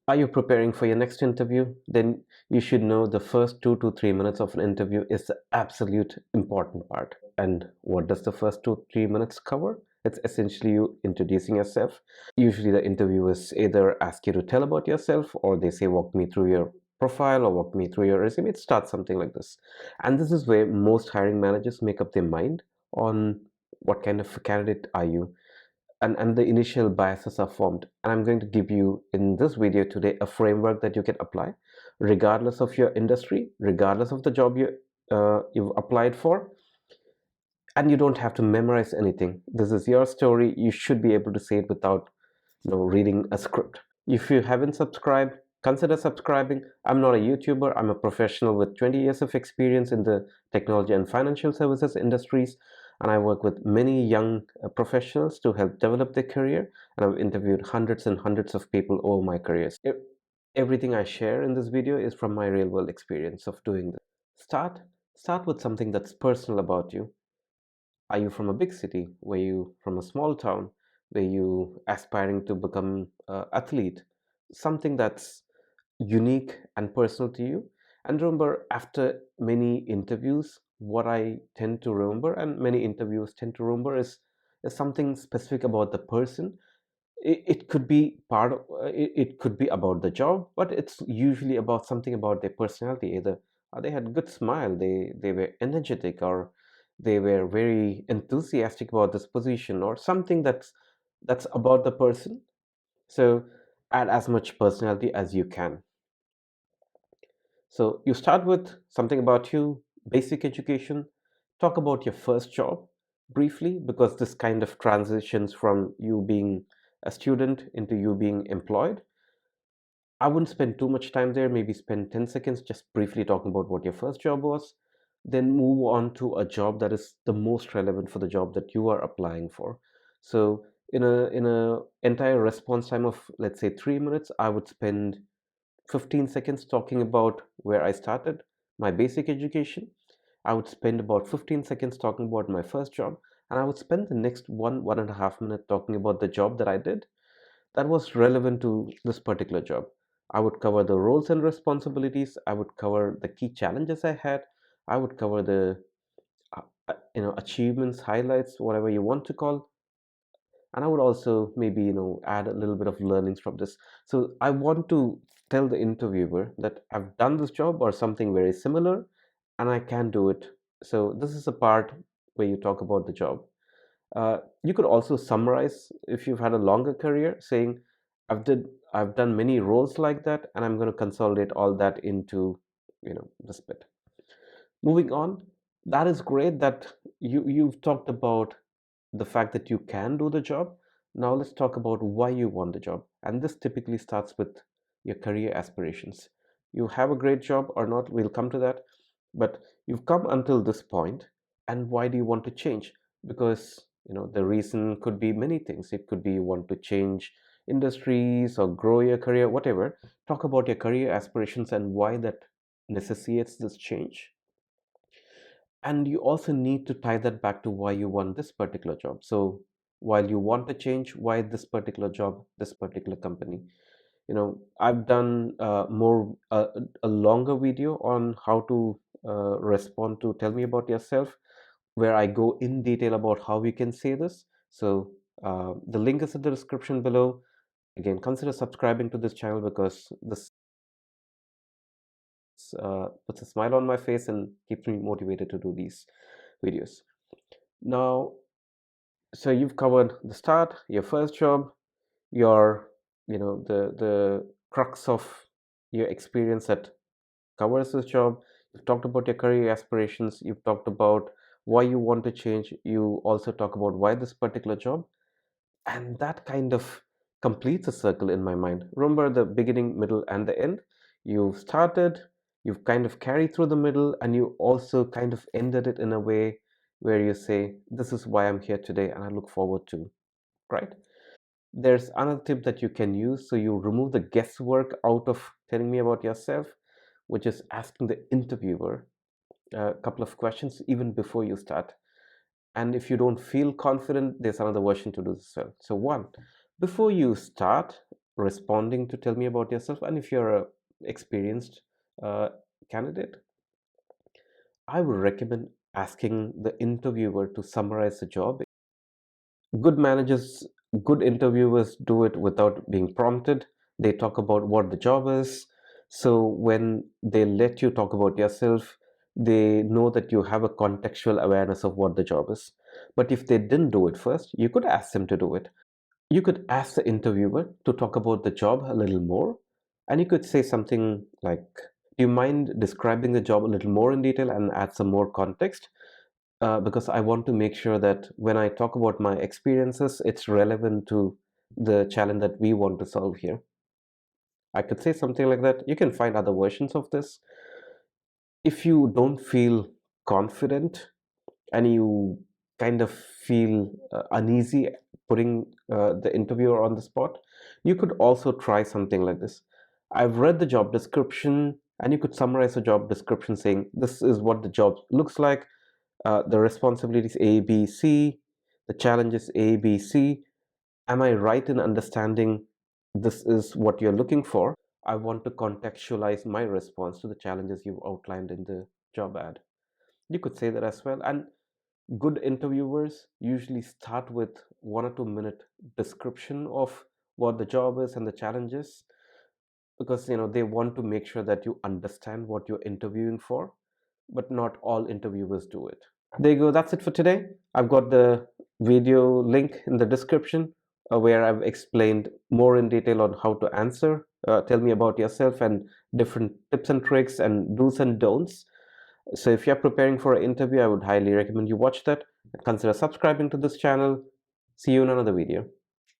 Are you preparing for your next interview? Then you should know the first 2 to 3 minutes of an interview is the absolute important part. And what does the first 2 3 minutes cover? It's essentially you introducing yourself. Usually, the interviewers either ask you to tell about yourself or they say, walk me through your profile or walk me through your resume. It starts something like this. And this is where most hiring managers make up their mind on what kind of a candidate are you, and the initial biases are formed. And I'm going to give you in this video today a framework that you can apply regardless of your industry, regardless of the job you've applied for. And you don't have to memorize anything. This is your story. You should be able to say it without reading a script. If you haven't subscribed, consider subscribing. I'm not a YouTuber. I'm a professional with 20 years of experience in the technology and financial services industries, and I work with many young professionals to help develop their career, and I've interviewed hundreds and hundreds of people over my careers. Everything I share in this video is from my real world experience of doing this. Start with something that's personal about you. Are you from a big city? Were you from a small town? Were you aspiring to become an athlete? Something that's unique and personal to you. And remember, after many interviews, what I tend to remember, and many interviews tend to remember, is something specific about the person. It could be it could be about the job, but it's usually about something about their personality. Either they had good smile, they were energetic, or they were very enthusiastic about this position, or something that's about the person. So add as much personality as you can. So you start with something about you, basic education, talk about your first job briefly, because this kind of transitions from you being a student into you being employed. I wouldn't spend too much time there, maybe spend 10 seconds just briefly talking about what your first job was, then move on to a job that is the most relevant for the job that you are applying for. So in a entire response time of, let's say, 3 minutes, I would spend 15 seconds talking about where I started, my basic education. I would spend about 15 seconds talking about my first job, and I would spend the next 1.5 minutes talking about the job that I did that was relevant to this particular job. I would cover the roles and responsibilities. I would cover the key challenges I had. I would cover the achievements, highlights, whatever you want to call. And I would also maybe add a little bit of learnings from this. So I want to tell the interviewer that I've done this job or something very similar, and I can do it. So this is a part where you talk about the job. You could also summarize if you've had a longer career, saying I've done many roles like that, and I'm going to consolidate all that into this bit. Moving on, that is great that you've talked about the fact that you can do the job. Now let's talk about why you want the job, and this typically starts with your career aspirations. You have a great job or not, we'll come to that, but you've come until this point, and why do you want to change? Because the reason could be many things. It could be you want to change industries or grow your career, whatever. Talk about your career aspirations and why that necessitates this change. And you also need to tie that back to why you want this particular job. So while you want to change, why this particular job, this particular company? I've done a longer video on how to respond to tell me about yourself, where I go in detail about how we can say this. So the link is in the description below. Again, consider subscribing to this channel, because this puts a smile on my face and keeps me motivated to do these videos. Now, so you've covered the start, your first job, your the crux of your experience that covers this job. You've talked about your career aspirations. You've talked about why you want to change. You also talk about why this particular job, and that kind of completes a circle in my mind. Remember the beginning, middle, and the end. You've started, you've kind of carried through the middle, and you also kind of ended it in a way where you say, this is why I'm here today and I look forward to, right? There's another tip that you can use. So you remove the guesswork out of telling me about yourself, which is asking the interviewer a couple of questions even before you start. And if you don't feel confident, there's another version to do this as well. So one, before you start, responding to tell me about yourself, and if you're a experienced uh, candidate, I would recommend asking the interviewer to summarize the job. Good managers, good interviewers do it without being prompted. They talk about what the job is. So when they let you talk about yourself, they know that you have a contextual awareness of what the job is. But if they didn't do it first, you could ask them to do it. You could ask the interviewer to talk about the job a little more, and you could say something like, do you mind describing the job a little more in detail and add some more context? Because I want to make sure that when I talk about my experiences, it's relevant to the challenge that we want to solve here. I could say something like that. You can find other versions of this. If you don't feel confident and you kind of feel uneasy putting the interviewer on the spot, you could also try something like this. I've read the job description, and you could summarize the job description saying, this is what the job looks like. The responsibilities A, B, C, the challenges A, B, C. Am I right in understanding this is what you're looking for? I want to contextualize my response to the challenges you've outlined in the job ad. You could say that as well. And good interviewers usually start with 1 or 2 minute description of what the job is and the challenges, because they want to make sure that you understand what you're interviewing for, but not all interviewers do it. There you go. That's it for today. I've got the video link in the description where I've explained more in detail on how to answer. Tell me about yourself and different tips and tricks and do's and don'ts. So if you're preparing for an interview, I would highly recommend you watch that. Consider subscribing to this channel. See you in another video.